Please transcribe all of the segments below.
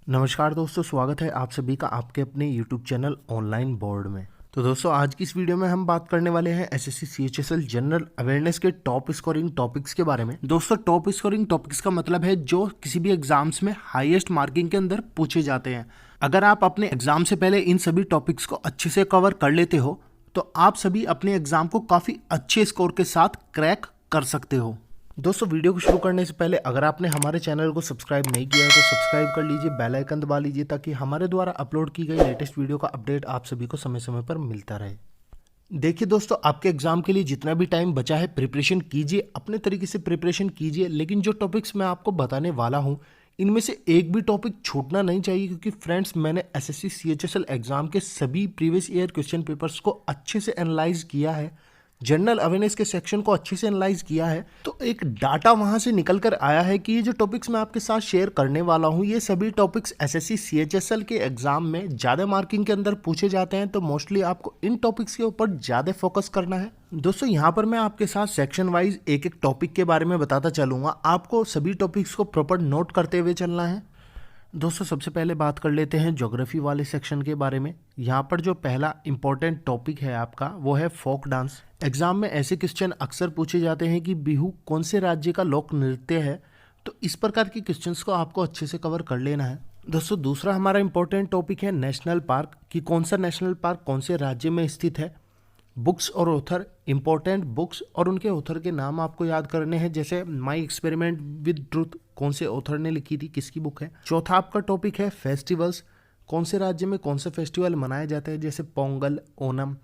नमस्कार दोस्तों, स्वागत है आप सभी का आपके अपने YouTube चैनल ऑनलाइन बोर्ड में। तो दोस्तों आज की इस वीडियो में हम बात करने वाले हैं एसएससी सीएचएसएल जनरल अवेयरनेस के टॉप स्कोरिंग टॉपिक्स के बारे में। दोस्तों टॉप स्कोरिंग टॉपिक्स का मतलब है जो किसी भी एग्जाम्स में हाईएस्ट मार्किंग के अंदर पूछे जाते हैं। अगर आप अपने एग्जाम से पहले इन सभी टॉपिक्स को अच्छे से कवर कर लेते हो तो आप सभी अपने एग्जाम को काफ़ी अच्छे स्कोर के साथ क्रैक कर सकते हो। दोस्तों वीडियो को शुरू करने से पहले अगर आपने हमारे चैनल को सब्सक्राइब नहीं किया है तो सब्सक्राइब कर लीजिए, बेल आइकन दबा लीजिए ताकि हमारे द्वारा अपलोड की गई लेटेस्ट वीडियो का अपडेट आप सभी को समय समय पर मिलता रहे। देखिए दोस्तों, आपके एग्जाम के लिए जितना भी टाइम बचा है प्रिपरेशन कीजिए, अपने तरीके से प्रिपरेशन कीजिए, लेकिन जो टॉपिक्स मैं आपको बताने वाला हूँ इनमें से एक भी टॉपिक छूटना नहीं चाहिए, क्योंकि फ्रेंड्स मैंने एसएससी सीएचएसएल एग्जाम के सभी प्रीवियस ईयर क्वेश्चन पेपर्स को अच्छे से एनालाइज किया है, जनरल अवेयरनेस के सेक्शन को अच्छे से एनालाइज किया है, तो एक डाटा वहां से निकल कर आया है कि ये जो टॉपिक्स मैं आपके साथ शेयर करने वाला हूं ये सभी टॉपिक्स एसएससी सीएचएसएल के एग्जाम में ज़्यादा मार्किंग के अंदर पूछे जाते हैं। तो मोस्टली आपको इन टॉपिक्स के ऊपर ज़्यादा फोकस करना है। दोस्तों यहाँ पर मैं आपके साथ सेक्शन वाइज एक एक टॉपिक के बारे में बताता चलूँगा, आपको सभी टॉपिक्स को प्रॉपर नोट करते हुए चलना है। दोस्तों सबसे पहले बात कर लेते हैं ज्योग्राफी वाले सेक्शन के बारे में। यहाँ पर जो पहला इंपॉर्टेंट टॉपिक है आपका वो है फोक डांस। एग्जाम में ऐसे क्वेश्चन अक्सर पूछे जाते हैं कि बिहू कौन से राज्य का लोक नृत्य है, तो इस प्रकार के क्वेश्चंस को आपको अच्छे से कवर कर लेना है। दोस्तों दूसरा हमारा इंपॉर्टेंट टॉपिक है नेशनल पार्क, कि कौन सा नेशनल पार्क कौन से राज्य में स्थित है। बुक्स और ऑथर, इंपॉर्टेंट बुक्स और उनके ऑथर के नाम आपको याद करने हैं, जैसे माई एक्सपेरिमेंट विद ट्रूथ कौन से ऑथर ने लिखी थी, किसकी बुक है। चौथा आपका टॉपिक है फेस्टिवल्स, कौन से राज्य में कौन सा फेस्टिवल मनाया जाता है, जैसे पोंगल, ओनम।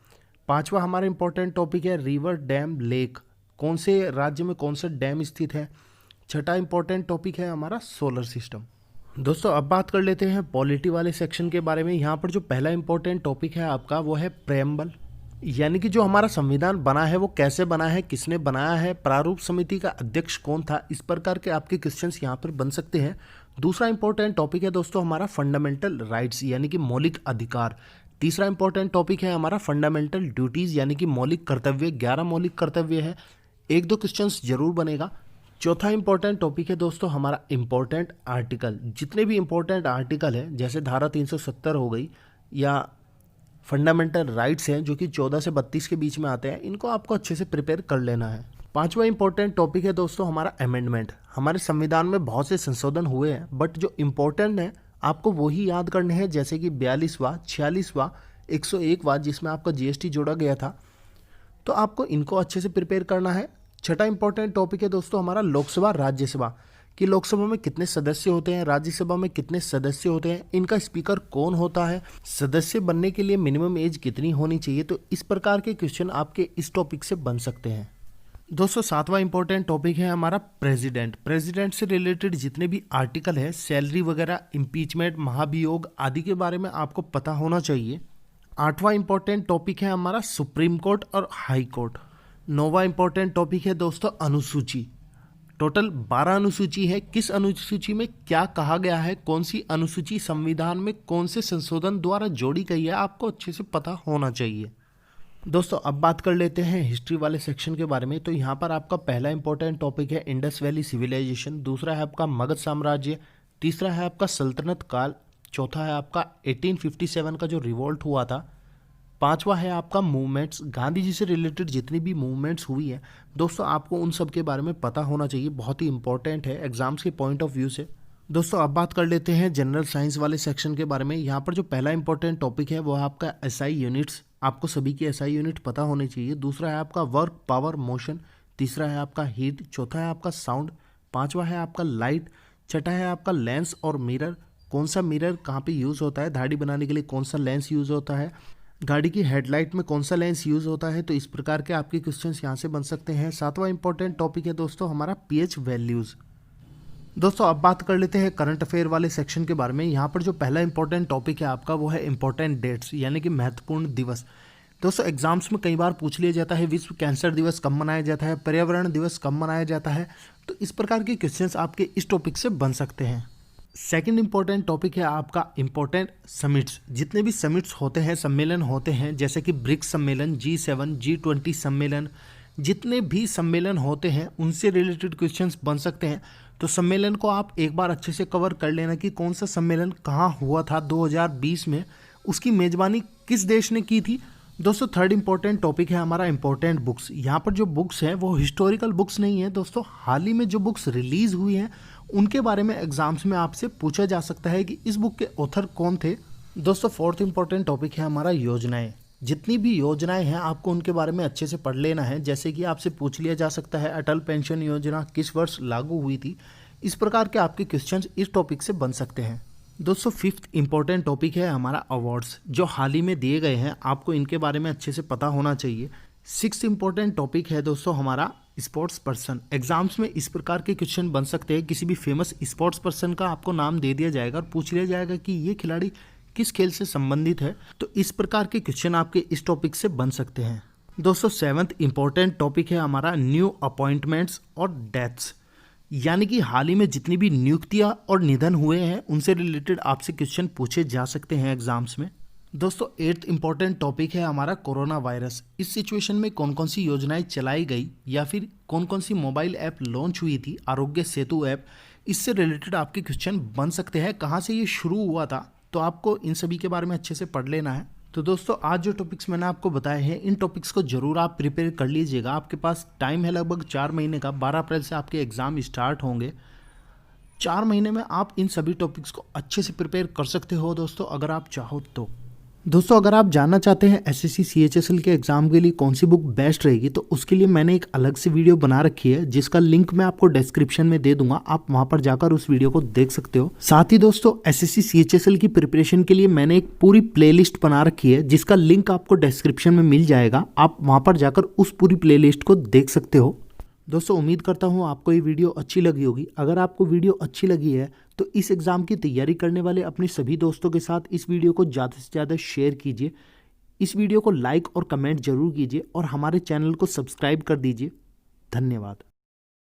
पांचवा हमारा इंपॉर्टेंट टॉपिक है रिवर, डैम, लेक, कौन से राज्य में कौन सा डैम स्थित है। छठा इंपॉर्टेंट टॉपिक है हमारा सोलर सिस्टम। दोस्तों अब बात कर लेते हैं पॉलिटी वाले सेक्शन के बारे में। यहाँ पर जो पहला इंपॉर्टेंट टॉपिक है आपका वो है प्रेम्बल, यानी कि जो हमारा संविधान बना है वो कैसे बना है, किसने बनाया है, प्रारूप समिति का अध्यक्ष कौन था, इस प्रकार के आपके क्वेश्चंस यहाँ पर बन सकते हैं। दूसरा इंपॉर्टेंट टॉपिक है दोस्तों हमारा फंडामेंटल राइट्स, यानी कि मौलिक अधिकार। तीसरा इंपॉर्टेंट टॉपिक है हमारा फंडामेंटल ड्यूटीज, यानी कि मौलिक कर्तव्य। 11 मौलिक कर्तव्य है, एक दो क्वेश्चंस जरूर बनेगा। चौथा इंपॉर्टेंट टॉपिक है दोस्तों हमारा इंपॉर्टेंट आर्टिकल। जितने भी इंपॉर्टेंट आर्टिकल है जैसे धारा 370 हो गई या फंडामेंटल राइट्स हैं जो कि 14 से 32 के बीच में आते हैं, इनको आपको अच्छे से प्रिपेयर कर लेना है। पांचवा इंपॉर्टेंट टॉपिक है दोस्तों हमारा अमेंडमेंट। हमारे संविधान में बहुत से संशोधन हुए हैं, बट जो इम्पोर्टेंट है आपको वही याद करने हैं, जैसे कि 42वां, 46वां, 101वां जिसमें आपका जीएसटी जोड़ा गया था, तो आपको इनको अच्छे से प्रिपेयर करना है। छठा इंपॉर्टेंट टॉपिक है दोस्तों हमारा लोकसभा, राज्यसभा, कि लोकसभा में कितने सदस्य होते हैं, राज्यसभा में कितने सदस्य होते हैं, इनका स्पीकर कौन होता है, सदस्य बनने के लिए मिनिमम एज कितनी होनी चाहिए। तो इस प्रकार के क्वेश्चन आपके इस टॉपिक से बन सकते हैं। दोस्तों सातवां इंपॉर्टेंट टॉपिक है हमारा प्रेसिडेंट। प्रेसिडेंट से रिलेटेड जितने भी आर्टिकल है, सैलरी वगैरह, इम्पीचमेंट, महाभियोग आदि के बारे में आपको पता होना चाहिए। आठवां इंपॉर्टेंट टॉपिक है हमारा सुप्रीम कोर्ट और हाई कोर्ट। नौवां इंपॉर्टेंट टॉपिक है दोस्तों अनुसूची। टोटल 12 अनुसूची है, किस अनुसूची में क्या कहा गया है, कौन सी अनुसूची संविधान में कौन से संशोधन द्वारा जोड़ी गई है, आपको अच्छे से पता होना चाहिए। दोस्तों अब बात कर लेते हैं हिस्ट्री वाले सेक्शन के बारे में। तो यहाँ पर आपका पहला इंपॉर्टेंट टॉपिक है इंडस वैली सिविलाइजेशन, दूसरा है आपका मगध साम्राज्य, तीसरा है आपका सल्तनत काल, चौथा है आपका 1857 का जो रिवोल्ट हुआ था, पांचवा है आपका मूवमेंट्स, गांधी जी से रिलेटेड जितनी भी मूवमेंट्स हुई है दोस्तों आपको उन सब के बारे में पता होना चाहिए, बहुत ही इंपॉर्टेंट है एग्जाम्स के पॉइंट ऑफ व्यू से। दोस्तों अब बात कर लेते हैं जनरल साइंस वाले सेक्शन के बारे में। यहाँ पर जो पहला इंपॉर्टेंट टॉपिक है वो है आपका एसआई यूनिट्स, आपको सभी की एसआई यूनिट पता होनी चाहिए। दूसरा है आपका वर्क, पावर, मोशन, तीसरा है आपका हीट, चौथा है आपका साउंड, पांचवा है आपका लाइट, छठा है आपका लेंस और मिरर, कौन सा मिरर कहाँ पे यूज़ होता है, दाढ़ी बनाने के लिए कौन सा लेंस यूज़ होता है, गाड़ी की हेडलाइट में कौन सा लेंस यूज़ होता है। तो इस प्रकार के आपके क्वेश्चंस यहाँ से बन सकते हैं। सातवां इंपॉर्टेंट टॉपिक है दोस्तों हमारा पीएच वैल्यूज़। दोस्तों अब बात कर लेते हैं करंट अफेयर वाले सेक्शन के बारे में। यहाँ पर जो पहला इंपॉर्टेंट टॉपिक है आपका वो है इंपॉर्टेंट डेट्स, यानी कि महत्वपूर्ण दिवस। दोस्तों एग्जाम्स में कई बार पूछ लिया जाता है विश्व कैंसर दिवस कब मनाया जाता है, पर्यावरण दिवस कब मनाया जाता है, तो इस प्रकार के क्वेश्चंस आपके इस टॉपिक से बन सकते हैं। सेकंड इंपॉर्टेंट टॉपिक है आपका इंपॉर्टेंट समिट्स। जितने भी समिट्स होते हैं, सम्मेलन होते हैं, जैसे कि ब्रिक्स सम्मेलन, G7, G20 सम्मेलन, जितने भी सम्मेलन होते हैं उनसे रिलेटेड क्वेश्चंस बन सकते हैं। तो सम्मेलन को आप एक बार अच्छे से कवर कर लेना कि कौन सा सम्मेलन कहाँ हुआ था 2020 में, उसकी मेजबानी किस देश ने की थी। दोस्तों थर्ड इंपॉर्टेंट टॉपिक है हमारा इंपॉर्टेंट बुक्स। यहाँ पर जो बुक्स हैं वो हिस्टोरिकल बुक्स नहीं है दोस्तों, हाल ही में जो बुक्स रिलीज हुई हैं उनके बारे में एग्जाम्स में आपसे पूछा जा सकता है कि इस बुक के ऑथर कौन थे। दोस्तों फोर्थ इंपॉर्टेंट टॉपिक है हमारा योजनाएं। जितनी भी योजनाएं हैं आपको उनके बारे में अच्छे से पढ़ लेना है। जैसे कि आपसे पूछ लिया जा सकता है अटल पेंशन योजना किस वर्ष लागू हुई थी। इस प्रकार के आपके क्वेश्चंस इस टॉपिक से बन सकते हैं। दोस्तों फिफ्थ इंपॉर्टेंट टॉपिक है हमारा अवार्ड्स, जो हाल ही में दिए गए हैं, आपको इनके बारे में अच्छे से पता होना चाहिए। सिक्स्थ इंपॉर्टेंट टॉपिक है दोस्तों हमारा स्पोर्ट्स पर्सन। एग्जाम्स में इस प्रकार के क्वेश्चन बन सकते हैं, किसी भी फेमस स्पोर्ट्स पर्सन का आपको नाम दे दिया जाएगा और पूछ लिया जाएगा कि ये खिलाड़ी किस खेल से संबंधित है, तो इस प्रकार के क्वेश्चन आपके इस टॉपिक से बन सकते हैं। दोस्तों सेवंथ इंपॉर्टेंट टॉपिक है हमारा न्यू अपॉइंटमेंट्स और डेथ्स, यानी कि हाल ही में जितनी भी नियुक्तियां और निधन हुए हैं उनसे रिलेटेड आपसे क्वेश्चन पूछे जा सकते हैं एग्जाम्स में। दोस्तों एट्थ इंपॉर्टेंट टॉपिक है हमारा कोरोना वायरस। इस सिचुएशन में कौन कौन सी योजनाएं चलाई गई या फिर कौन कौन सी मोबाइल ऐप लॉन्च हुई थी, आरोग्य सेतु ऐप, इससे रिलेटेड आपके क्वेश्चन बन सकते हैं। कहाँ से ये शुरू हुआ था, तो आपको इन सभी के बारे में अच्छे से पढ़ लेना है। तो दोस्तों आज जो टॉपिक्स मैंने आपको बताए हैं इन टॉपिक्स को जरूर आप प्रिपेयर कर लीजिएगा। आपके पास टाइम है लगभग 4 महीने का। 12 अप्रैल से आपके एग्ज़ाम स्टार्ट होंगे। 4 महीने में आप इन सभी टॉपिक्स को अच्छे से प्रिपेयर कर सकते हो दोस्तों, अगर आप चाहो तो। दोस्तों अगर आप जानना चाहते हैं एसएससी सीएचएसएल के एग्जाम के लिए कौन सी बुक बेस्ट रहेगी, तो उसके लिए मैंने एक अलग से वीडियो बना रखी है जिसका लिंक मैं आपको डिस्क्रिप्शन में दे दूंगा। आप वहां पर जाकर उस वीडियो को देख सकते हो। साथ ही दोस्तों एसएससी सीएचएसएल की प्रिपरेशन के लिए मैंने एक पूरी प्लेलिस्ट बना रखी है जिसका लिंक आपको डिस्क्रिप्शन में मिल जाएगा। आप वहां पर जाकर उस पूरी प्लेलिस्ट को देख सकते हो। दोस्तों उम्मीद करता हूँ आपको ये वीडियो अच्छी लगी होगी। अगर आपको वीडियो अच्छी लगी है तो इस एग्ज़ाम की तैयारी करने वाले अपने सभी दोस्तों के साथ इस वीडियो को ज़्यादा से ज़्यादा शेयर कीजिए। इस वीडियो को लाइक और कमेंट जरूर कीजिए और हमारे चैनल को सब्सक्राइब कर दीजिए। धन्यवाद।